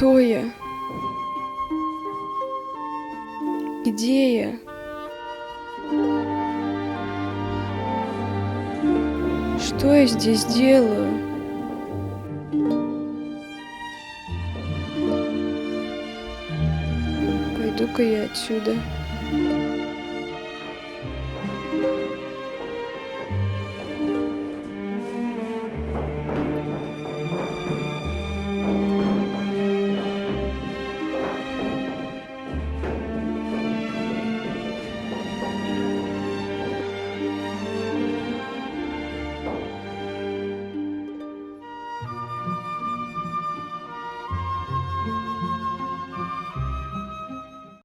Кто я? Где я? Что я здесь делаю? Пойду-ка я отсюда.